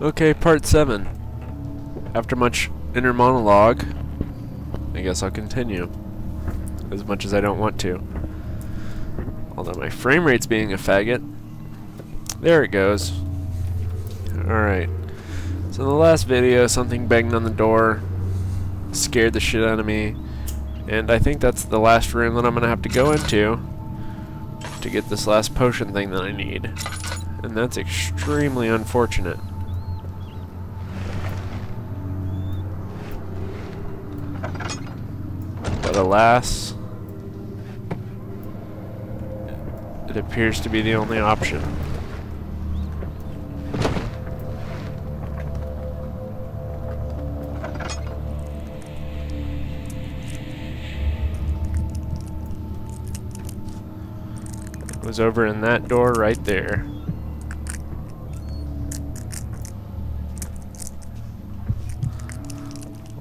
Okay, part 7. After much inner monologue, I guess I'll continue. As much as I don't want to. Although my frame rate's being a faggot. There it goes. Alright. So in the last video, something banged on the door, scared the shit out of me, and I think that's the last room that I'm gonna have to go into to get this last potion thing that I need. And that's extremely unfortunate. But alas, it appears to be the only option. It was over in that door right there.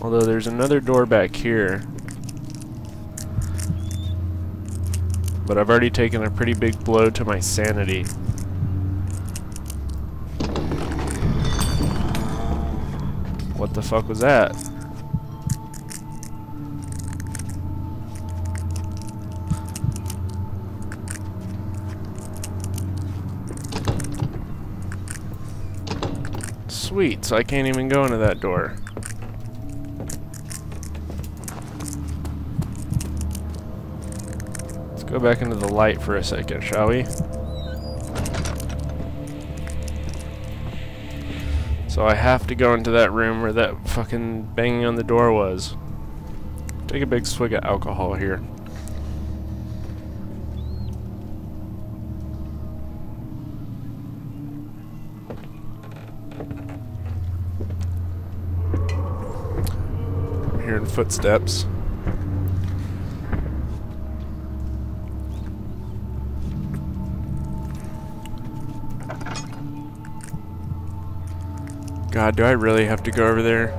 Although there's another door back here. But I've already taken a pretty big blow to my sanity. What the fuck was that? Sweet, so I can't even go into that door. Go back into the light for a second, shall we? So I have to go into that room where that fucking banging on the door was. Take a big swig of alcohol here. I'm hearing footsteps. God, do I really have to go over there?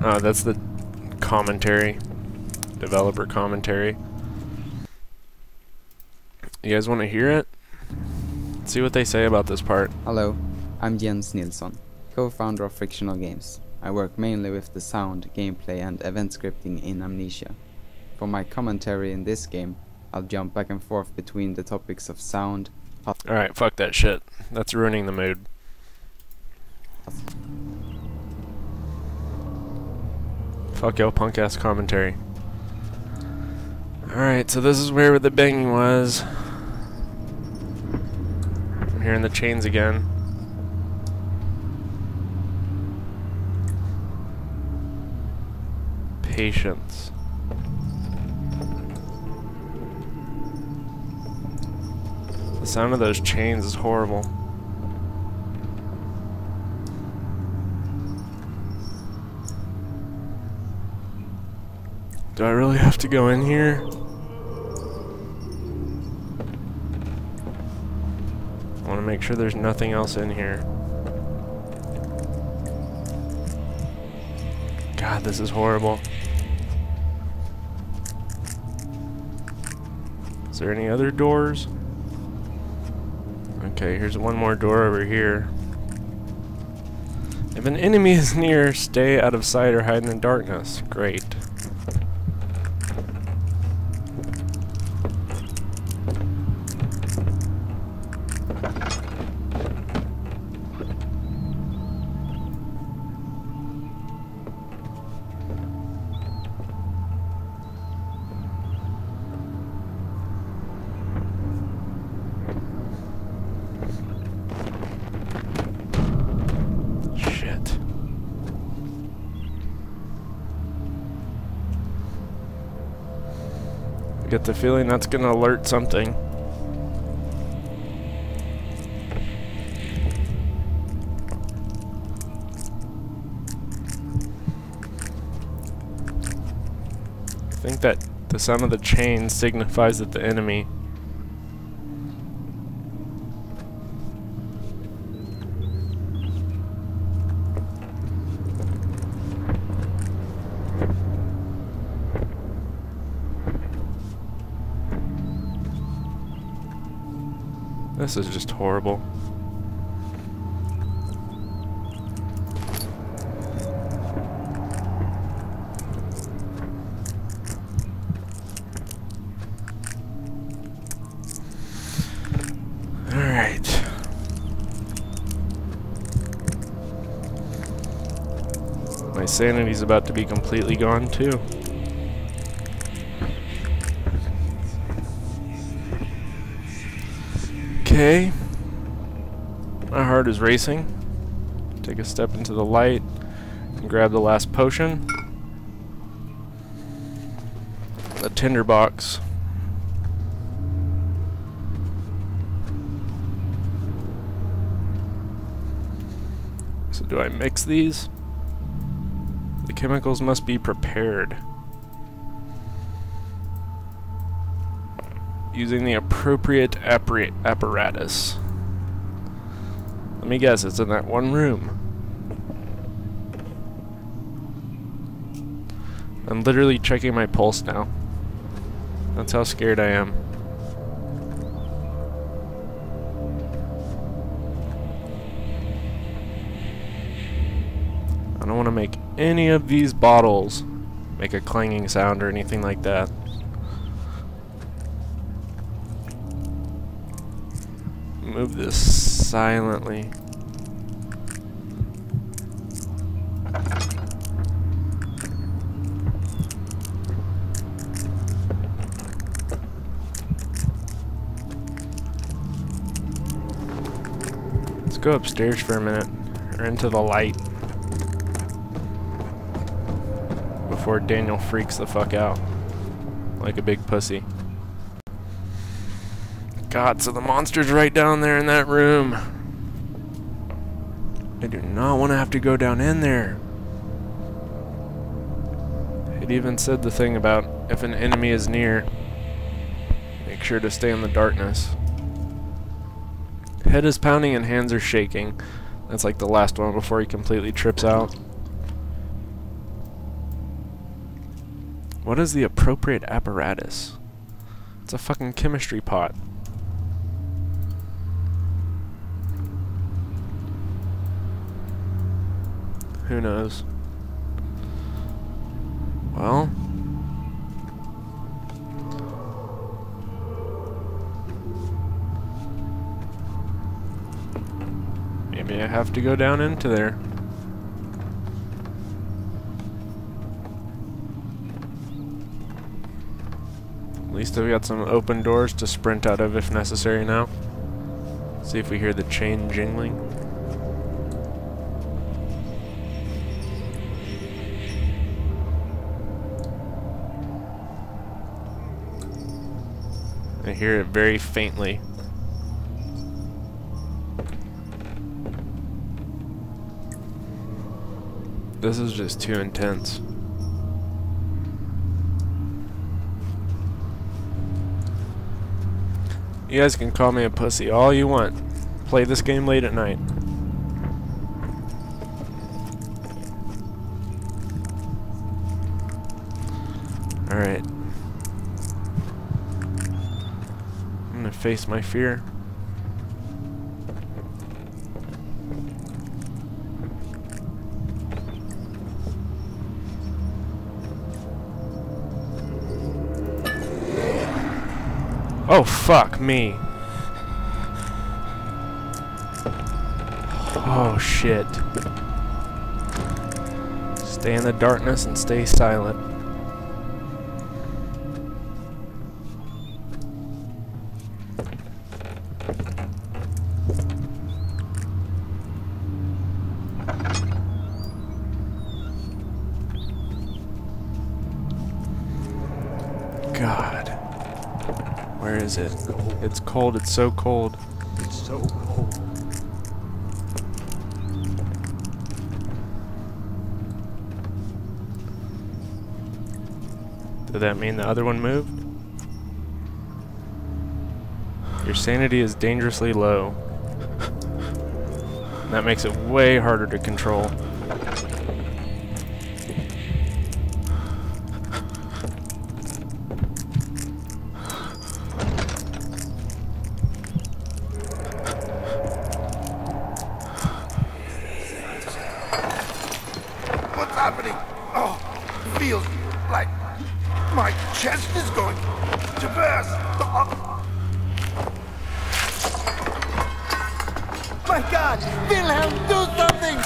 Oh, that's the commentary. Developer commentary. You guys want to hear it? Let's see what they say about this part. Hello, I'm Jens Nilsson, co-founder of Frictional Games. I work mainly with the sound, gameplay and event scripting in Amnesia. For my commentary in this game, I'll jump back and forth between the topics of sound. Alright, fuck that shit. That's ruining the mood. Fuck your punk ass commentary. Alright, so this is where the banging was. I'm hearing the chains again. Patience. The sound of those chains is horrible. Do I really have to go in here? I want to make sure there's nothing else in here. God, this is horrible. Is there any other doors? Okay, here's one more door over here. If an enemy is near, stay out of sight or hide in the darkness. Great. I get the feeling that's gonna alert something. I think that the sound of the chain signifies that the enemy. This is just horrible. Alright. My sanity's about to be completely gone too. Okay. My heart is racing. Take a step into the light and grab the last potion. The tinderbox. So do I mix these? The chemicals must be prepared using the appropriate apparatus. Let me guess, it's in that one room. I'm literally checking my pulse now. That's how scared I am. I don't want to make any of these bottles make a clanging sound or anything like that. Move this silently. Let's go upstairs for a minute, or into the light, before Daniel freaks the fuck out like a big pussy. God, so the monster's right down there in that room. I do not want to have to go down in there. It even said the thing about if an enemy is near, make sure to stay in the darkness. Head is pounding and hands are shaking. That's like the last one before he completely trips out. What is the appropriate apparatus? It's a fucking chemistry pot. Who knows? Well, maybe I have to go down into there. At least I've got some open doors to sprint out of if necessary now. See if we hear the chain jingling. I hear it very faintly. This is just too intense. You guys can call me a pussy all you want. Play this game late at night. Alright. I'm gonna face my fear. Oh, fuck me. Oh, shit. Stay in the darkness and stay silent. God. Where is it? It's cold. It's so cold. It's so cold. Did that mean the other one moved? Your sanity is dangerously low. And that makes it way harder to control. God! Wilhelm, do something!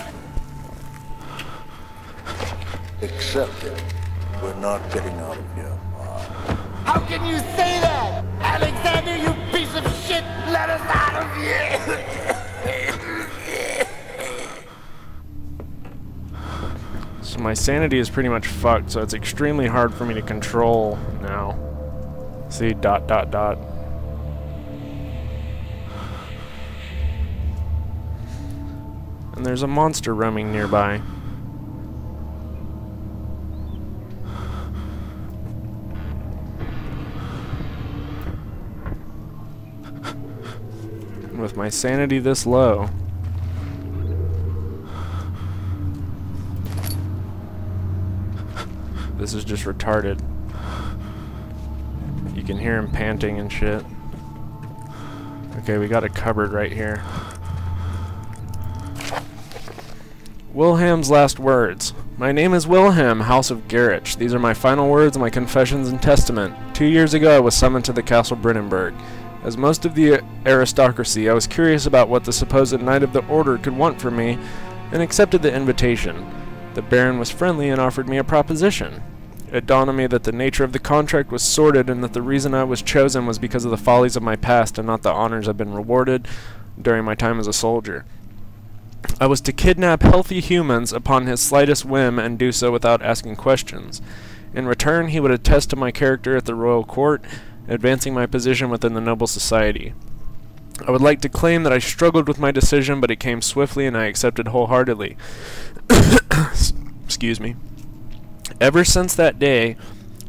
Accept it. We're not getting out of here. How can you say that? Alexander, you piece of shit! Let us out of here! So my sanity is pretty much fucked, so it's extremely hard for me to control now. See, ... And there's a monster roaming nearby. And with my sanity this low, this is just retarded. You can hear him panting and shit. Okay, we got a cupboard right here. Wilhelm's last words. My name is Wilhelm, House of Gerich. These are my final words, my confessions and testament. 2 years ago I was summoned to the Castle Brennenburg. As most of the aristocracy, I was curious about what the supposed Knight of the Order could want from me, and accepted the invitation. The Baron was friendly and offered me a proposition. It dawned on me that the nature of the contract was sordid, and that the reason I was chosen was because of the follies of my past and not the honors I've been rewarded during my time as a soldier. I was to kidnap healthy humans upon his slightest whim and do so without asking questions. In return, he would attest to my character at the royal court, advancing my position within the noble society. I would like to claim that I struggled with my decision, but it came swiftly and I accepted wholeheartedly. Excuse me. Ever since that day,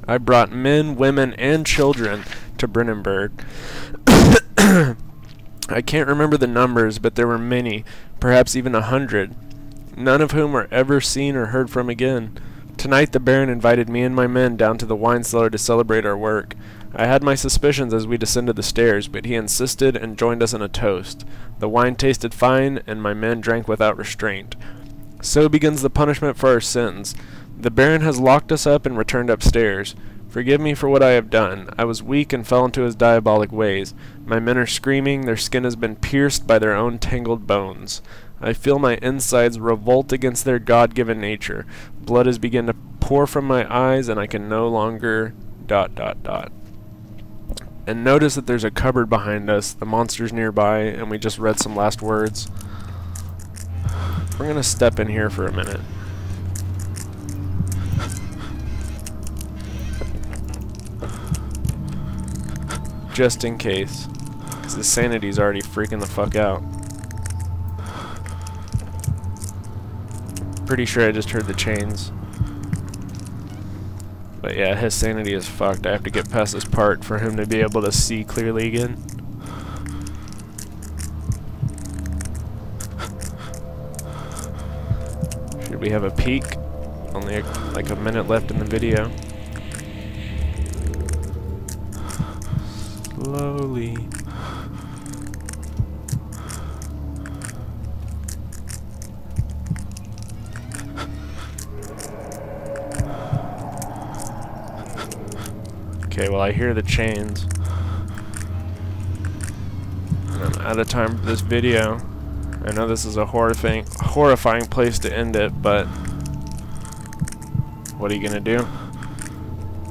I brought men, women, and children to Brennenburg. I can't remember the numbers, but there were many, perhaps even 100, none of whom were ever seen or heard from again. Tonight the Baron invited me and my men down to the wine cellar to celebrate our work. I had my suspicions as we descended the stairs, but he insisted and joined us in a toast. The wine tasted fine, and my men drank without restraint. So begins the punishment for our sins. The Baron has locked us up and returned upstairs. Forgive me for what I have done. I was weak and fell into his diabolic ways. My men are screaming, their skin has been pierced by their own tangled bones. I feel my insides revolt against their God-given nature. Blood has begun to pour from my eyes, and I can no longer... ... And notice that there's a cupboard behind us, the monster's nearby, and we just read some last words. We're gonna step in here for a minute. Just in case, because the sanity's already freaking the fuck out. Pretty sure I just heard the chains. But yeah, his sanity is fucked. I have to get past this part for him to be able to see clearly again. Should we have a peek? Only like a minute left in the video. Slowly. Okay, well I hear the chains. And I'm out of time for this video. I know this is a horrifying place to end it, but what are you gonna do?